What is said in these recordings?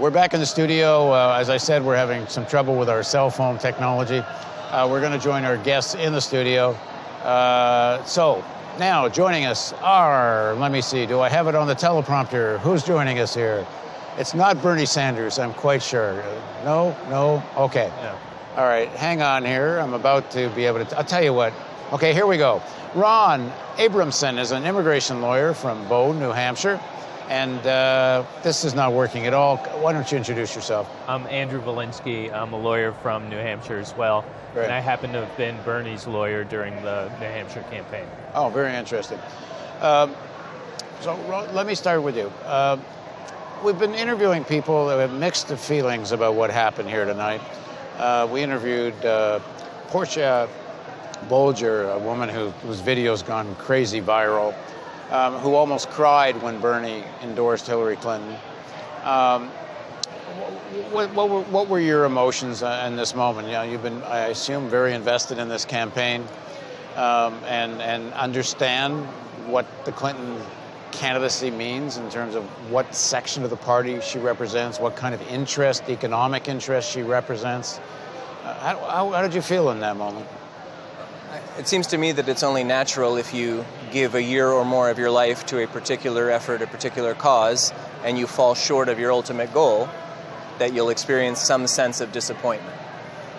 We're back in the studio. As I said, we're having some trouble with our cell phone technology. We're going to join our guests in the studio. So now joining us are, let me see, do I have it on the teleprompter? Who's joining us here? It's not Bernie Sanders, I'm quite sure. No? Okay. No. All right, hang on here. I'm about to be able to, I'll tell you what. Okay, here we go. Ron Abramson is an immigration lawyer from Bow, New Hampshire. And this is not working at all. Why don't you introduce yourself? I'm Andru Volinksy. I'm a lawyer from New Hampshire as well. Great. And I happen to have been Bernie's lawyer during the New Hampshire campaign. Oh, very interesting. So let me start with you. We've been interviewing people that have mixed feelings about what happened here tonight. We interviewed Portia Bolger, a woman whose video's gone crazy viral, who almost cried when Bernie endorsed Hillary Clinton. What were your emotions in this moment? You know, you've been, I assume, very invested in this campaign and understand what the Clinton candidacy means in terms of what section of the party she represents, what kind of interest, economic interest she represents. How did you feel in that moment? It seems to me that it's only natural if you give a year or more of your life to a particular effort, a particular cause, and you fall short of your ultimate goal, that you'll experience some sense of disappointment.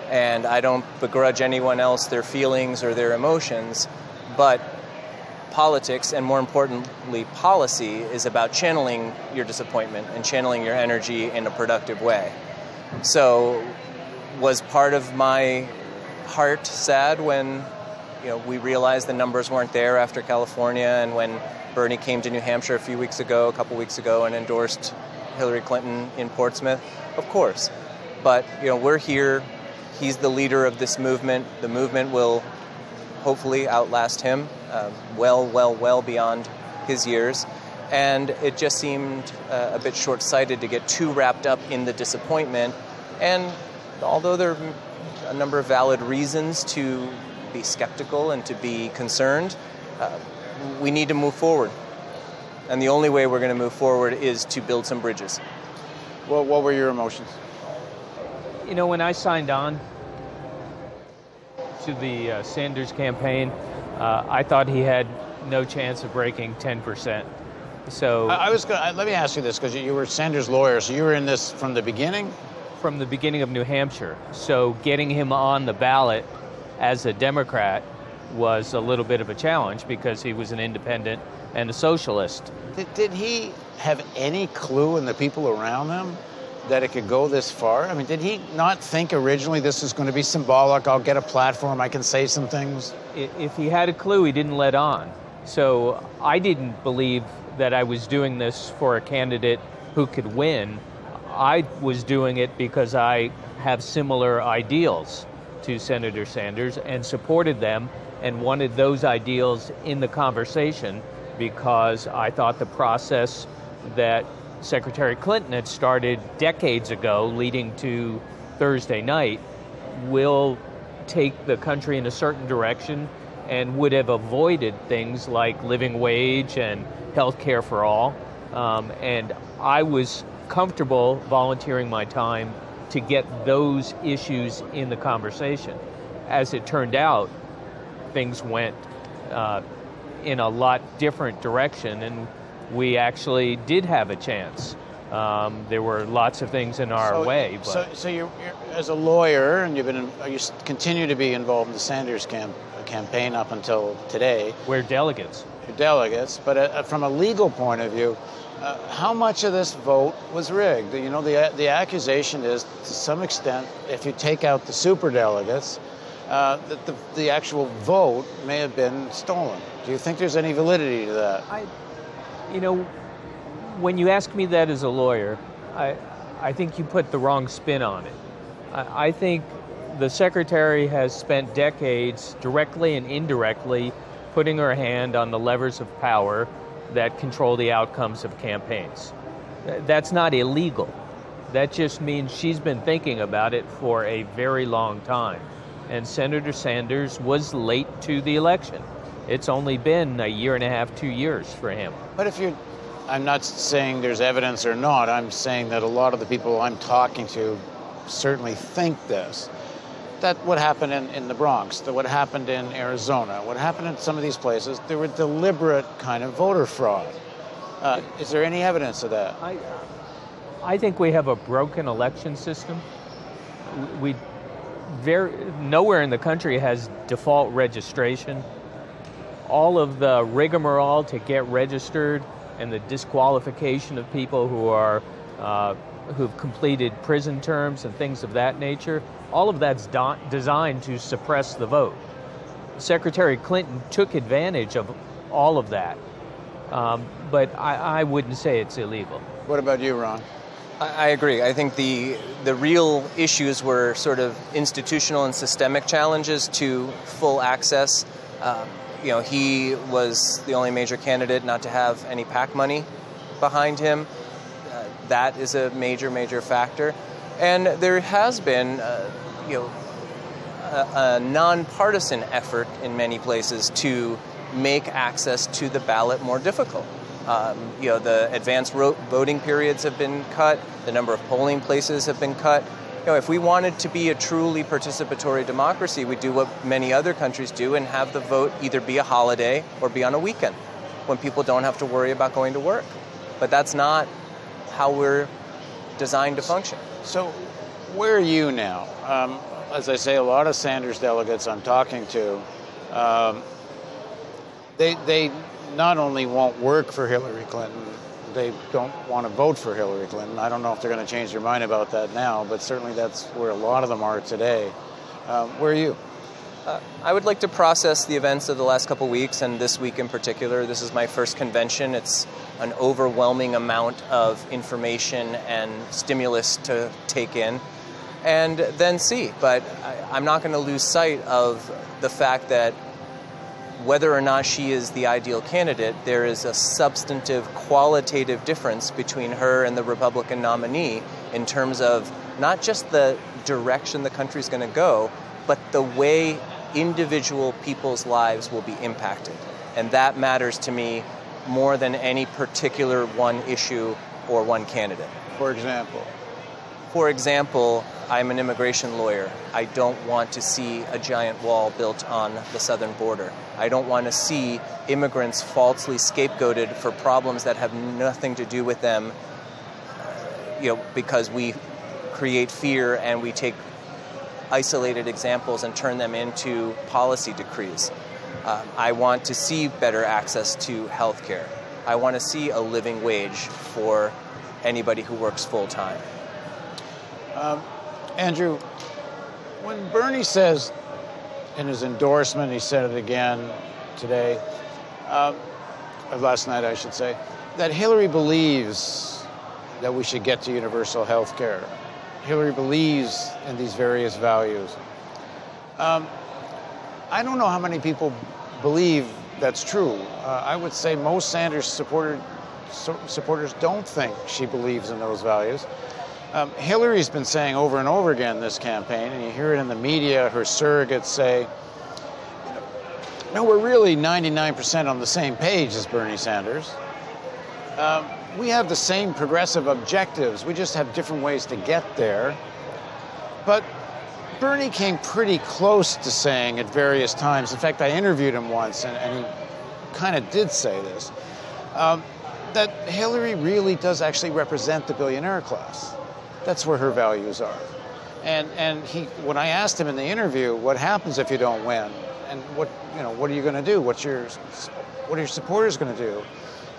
And I don't begrudge anyone else their feelings or their emotions, but politics, and more importantly, policy, is about channeling your disappointment and channeling your energy in a productive way. So, was part of my heart sad when we realized the numbers weren't there after California, and when Bernie came to New Hampshire a couple weeks ago, and endorsed Hillary Clinton in Portsmouth? Of course. But, we're here. He's the leader of this movement. The movement will hopefully outlast him well beyond his years. And it just seemed a bit short-sighted to get too wrapped up in the disappointment. And although there are a number of valid reasons to be skeptical and to be concerned, we need to move forward. And the only way we're going to move forward is to build some bridges. Well, what were your emotions? When I signed on to the Sanders campaign, I thought he had no chance of breaking 10%. So let me ask you this, because you were Sanders' lawyer, so you were in this from the beginning? From the beginning of New Hampshire. So getting him on the ballot as a Democrat was a little bit of a challenge because he was an independent and a socialist. Did he have any clue in the people around him that it could go this far? I mean, did he not think originally this is going to be symbolic, I'll get a platform, I can say some things? If he had a clue, he didn't let on. So I didn't believe that I was doing this for a candidate who could win. I was doing it because I have similar ideals to Senator Sanders and supported them and wanted those ideals in the conversation because I thought the process that Secretary Clinton had started decades ago leading to Thursday night will take the country in a certain direction and would have avoided things like living wage and health care for all. And I was comfortable volunteering my time to get those issues in the conversation. As it turned out, things went in a lot different direction, and we actually did have a chance. There were lots of things in our way. But so you're as a lawyer, and you continue to be involved in the Sanders campaign up until today. We're delegates. You're delegates, but from a legal point of view, how much of this vote was rigged? The accusation is, to some extent, if you take out the superdelegates, that the actual vote may have been stolen. Do you think there's any validity to that? When you ask me that as a lawyer, I think you put the wrong spin on it. I think the Secretary has spent decades, directly and indirectly, putting her hand on the levers of power that control the outcomes of campaigns. That's not illegal. That just means she's been thinking about it for a very long time. And Senator Sanders was late to the election. It's only been a year and a half, 2 years for him. But if you're I'm not saying there's evidence or not. I'm saying that a lot of the people I'm talking to certainly think this. That what happened in the Bronx, that what happened in Arizona, what happened in some of these places, there were deliberate kind of voter fraud. Is there any evidence of that? I think we have a broken election system. Nowhere in the country has default registration. All of the rigmarole to get registered and the disqualification of people who've completed prison terms and things of that nature, all of that's designed to suppress the vote. Secretary Clinton took advantage of all of that, but I wouldn't say it's illegal. What about you, Ron? I agree. I think the real issues were sort of institutional and systemic challenges to full access. He was the only major candidate not to have any PAC money behind him. That is a major, major factor. And there has been, a nonpartisan effort in many places to make access to the ballot more difficult. The advanced voting periods have been cut. The number of polling places have been cut. If we wanted to be a truly participatory democracy, we'd do what many other countries do and have the vote either be a holiday or be on a weekend when people don't have to worry about going to work. But that's not how we're designed to function. So where are you now? As I say, a lot of Sanders delegates I'm talking to, they not only won't work for Hillary Clinton, they don't want to vote for Hillary Clinton. I don't know if they're going to change their mind about that now, but certainly that's where a lot of them are today. Where are you? I would like to process the events of the last couple weeks, and this week in particular. This is my first convention. It's an overwhelming amount of information and stimulus to take in, and then see. But I'm not going to lose sight of the fact that whether or not she is the ideal candidate, there is a substantive, qualitative difference between her and the Republican nominee in terms of not just the direction the country's going to go, but the way individual people's lives will be impacted. And that matters to me more than any particular one issue or one candidate. For example? For example, I'm an immigration lawyer. I don't want to see a giant wall built on the southern border. I don't want to see immigrants falsely scapegoated for problems that have nothing to do with them, because we create fear and we take isolated examples and turn them into policy decrees. I want to see better access to health care. I want to see a living wage for anybody who works full-time. Andrew, when Bernie says in his endorsement, he said it again today, last night I should say, that Hillary believes that we should get to universal health care. Hillary believes in these various values. I don't know how many people believe that's true. I would say most Sanders supporters don't think she believes in those values. Hillary's been saying over and over again this campaign, and you hear it in the media, her surrogates say, no, we're really 99% on the same page as Bernie Sanders. We have the same progressive objectives. We just have different ways to get there. But Bernie came pretty close to saying at various times, in fact, I interviewed him once, and he kind of did say this, that Hillary really does actually represent the billionaire class. That's where her values are. And when I asked him in the interview, what happens if you don't win? And what are you going to do? What are your supporters going to do?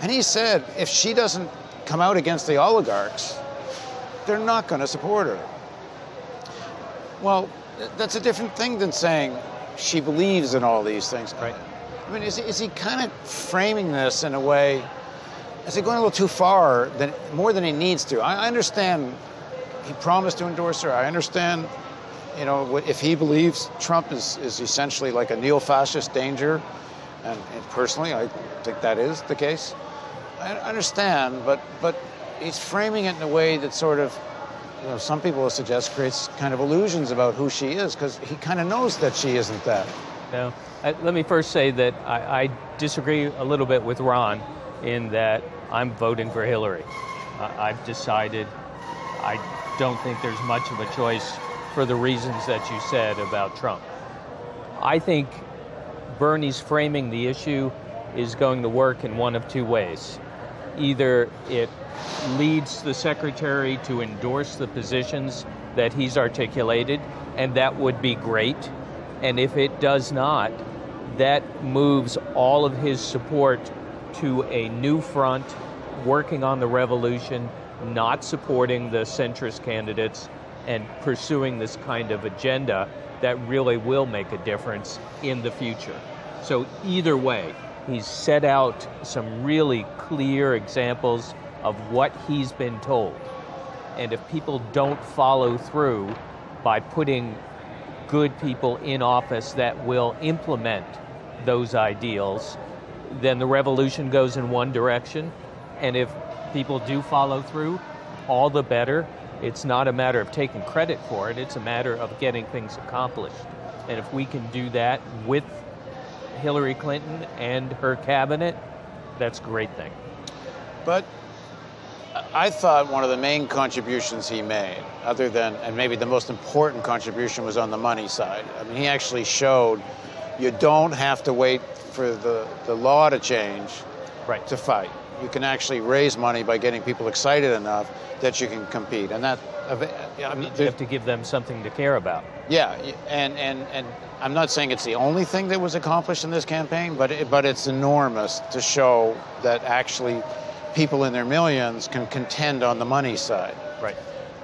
And he said, if she doesn't come out against the oligarchs, they're not going to support her. Well, that's a different thing than saying she believes in all these things. Right. I mean, is he kind of framing this in a way, is he going a little too far, more than he needs to? I understand he promised to endorse her. I understand, if he believes Trump is essentially like a neo-fascist danger, and personally, I think that is the case. I understand, but he's framing it in a way that sort of, some people suggest creates kind of illusions about who she is, because he kind of knows that she isn't that. No. Let me first say that I disagree a little bit with Ron. in that I'm voting for Hillary. I've decided I don't think there's much of a choice for the reasons that you said about Trump. I think Bernie's framing the issue is going to work in one of two ways. Either it leads the secretary to endorse the positions that he's articulated, and that would be great. And if it does not, that moves all of his support to a new front, working on the revolution, not supporting the centrist candidates, and pursuing this kind of agenda that really will make a difference in the future. So either way, he's set out some really clear examples of what he's been told. And if people don't follow through by putting good people in office that will implement those ideals, then the revolution goes in one direction. And if people do follow through, all the better. It's not a matter of taking credit for it, it's a matter of getting things accomplished. And if we can do that with Hillary Clinton and her cabinet, that's a great thing. But I thought one of the main contributions he made, other than, and maybe the most important contribution, was on the money side. I mean, he actually showed you don't have to wait for the law to change to fight. You can actually raise money by getting people excited enough that you can compete. And that, I mean, you have to give them something to care about. Yeah, and I'm not saying it's the only thing that was accomplished in this campaign, but it's enormous to show that actually people in their millions can contend on the money side. Right.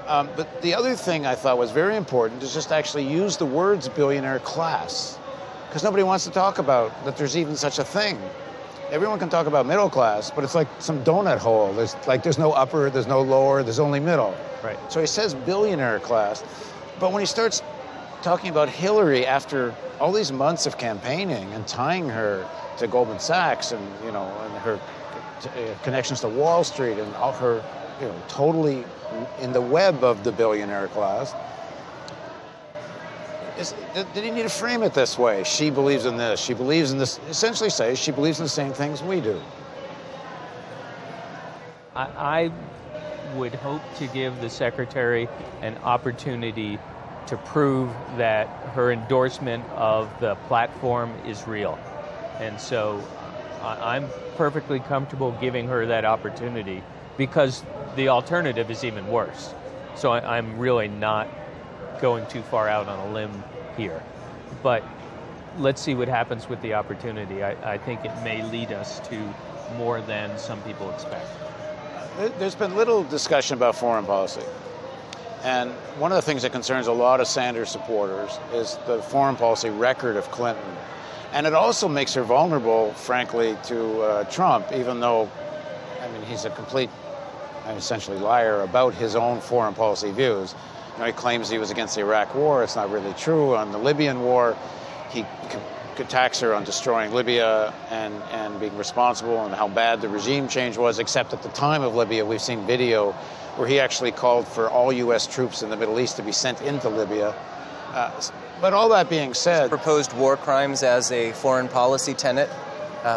But the other thing I thought was very important is just actually use the words billionaire class, because nobody wants to talk about that there's even such a thing. Everyone can talk about middle class, but it's like some donut hole. There's no upper, there's no lower, there's only middle. Right. So he says billionaire class, but when he starts talking about Hillary after all these months of campaigning and tying her to Goldman Sachs and and her connections to Wall Street and all her totally in the web of the billionaire class. Did he need to frame it this way? She believes in this. She believes in this. Essentially say she believes in the same things we do. I would hope to give the secretary an opportunity to prove that her endorsement of the platform is real. And so I'm perfectly comfortable giving her that opportunity, because the alternative is even worse. So I'm really not going too far out on a limb here. But let's see what happens with the opportunity. I think it may lead us to more than some people expect. There's been little discussion about foreign policy. And one of the things that concerns a lot of Sanders supporters is the foreign policy record of Clinton. And it also makes her vulnerable, frankly, to Trump, even though, I mean, he's a complete, essentially liar about his own foreign policy views. He claims he was against the Iraq War. It's not really true. On the Libyan War, he attacks her on destroying Libya and being responsible and how bad the regime change was, except at the time of Libya, we've seen video where he actually called for all U.S. troops in the Middle East to be sent into Libya. But all that being said... He's proposed war crimes as a foreign policy tenet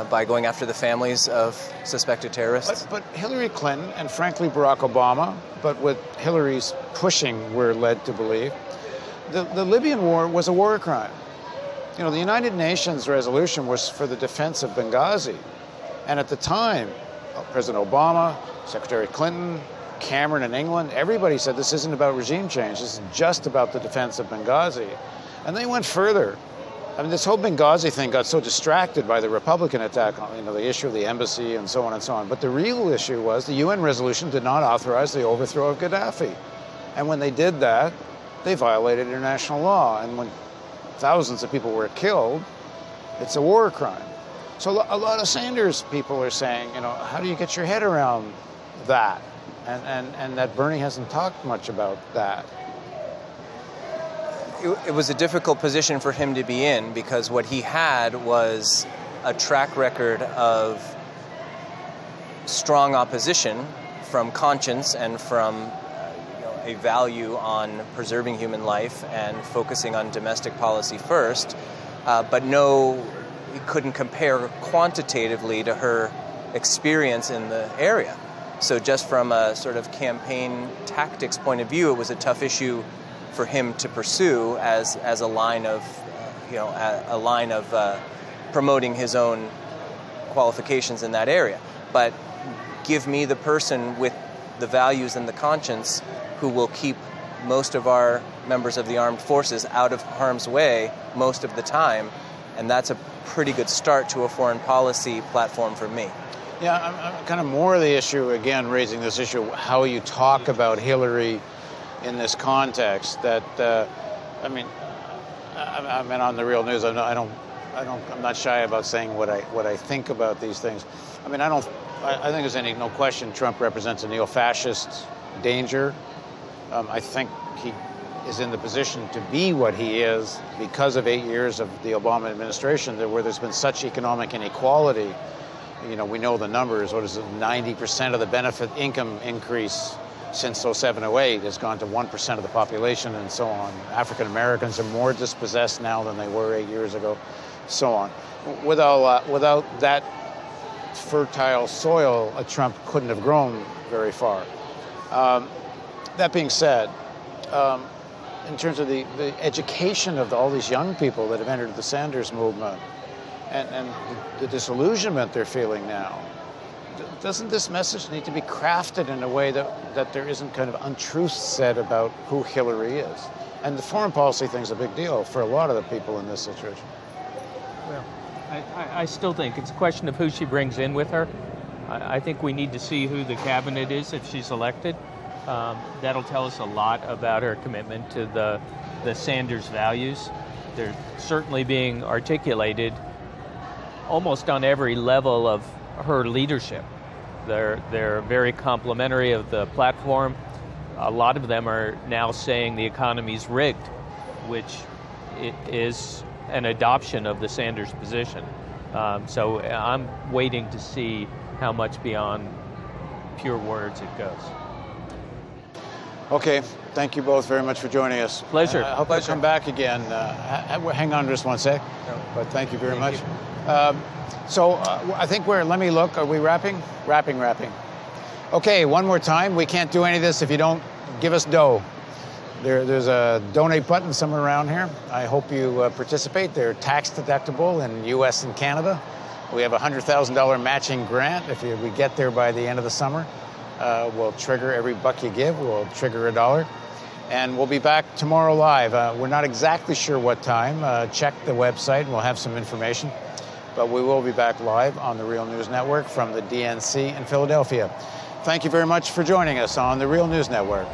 by going after the families of suspected terrorists. But Hillary Clinton, and frankly Barack Obama, but with Hillary's pushing, we're led to believe, the Libyan war was a war crime. The United Nations resolution was for the defense of Benghazi. And at the time, President Obama, Secretary Clinton, Cameron in England, everybody said this isn't about regime change, this is just about the defense of Benghazi. And they went further. I mean, this whole Benghazi thing got so distracted by the Republican attack on, the issue of the embassy and so on and so on. But the real issue was the UN resolution did not authorize the overthrow of Gaddafi. And when they did that, they violated international law. And when thousands of people were killed, it's a war crime. So a lot of Sanders people are saying, how do you get your head around that? And that Bernie hasn't talked much about that. It was a difficult position for him to be in, because what he had was a track record of strong opposition from conscience and from a value on preserving human life and focusing on domestic policy first, but he couldn't compare quantitatively to her experience in the area. So just from a sort of campaign tactics point of view, it was a tough issue for him to pursue as a line of, promoting his own qualifications in that area. But give me the person with the values and the conscience who will keep most of our members of the armed forces out of harm's way most of the time, and that's a pretty good start to a foreign policy platform for me. Yeah, I'm kind of more of the issue, again, raising this issue, how you talk about Hillary in this context. That I'm on the Real News. I'm not shy about saying what I think about these things. I mean, I think there's no question Trump represents a neo-fascist danger. I think he is in the position to be what he is because of 8 years of the Obama administration, where there's been such economic inequality. You know, we know the numbers. What is it? 90% of the benefit income increase since 07-08 has gone to 1% of the population, and so on. African Americans are more dispossessed now than they were 8 years ago, so on. Without that fertile soil, Trump couldn't have grown very far. That being said, in terms of the education of all these young people that have entered the Sanders movement and the disillusionment they're feeling now, doesn't this message need to be crafted in a way that there isn't kind of untruths said about who Hillary is? And the foreign policy thing's a big deal for a lot of the people in this situation. Well, I still think it's a question of who she brings in with her. I think we need to see who the cabinet is if she's elected. That'll tell us a lot about her commitment to the Sanders values. They're certainly being articulated almost on every level of her leadership. They're very complimentary of the platform. A lot of them are now saying the economy's rigged, which is an adoption of the Sanders position. So I'm waiting to see how much beyond pure words it goes. Okay, thank you both very much for joining us. Pleasure. I hope you come back again. Hang on just one sec. No. But thank you very much. You. I think let me look, are we wrapping? Wrapping. Okay, one more time. We can't do any of this if you don't give us dough. There's a donate button somewhere around here. I hope you participate. They're tax deductible in US and Canada. We have a $100,000 matching grant. If we get there by the end of the summer, we'll trigger every buck you give. We'll trigger $1. And we'll be back tomorrow live. We're not exactly sure what time. Check the website and we'll have some information. But we will be back live on the Real News Network from the DNC in Philadelphia. Thank you very much for joining us on the Real News Network.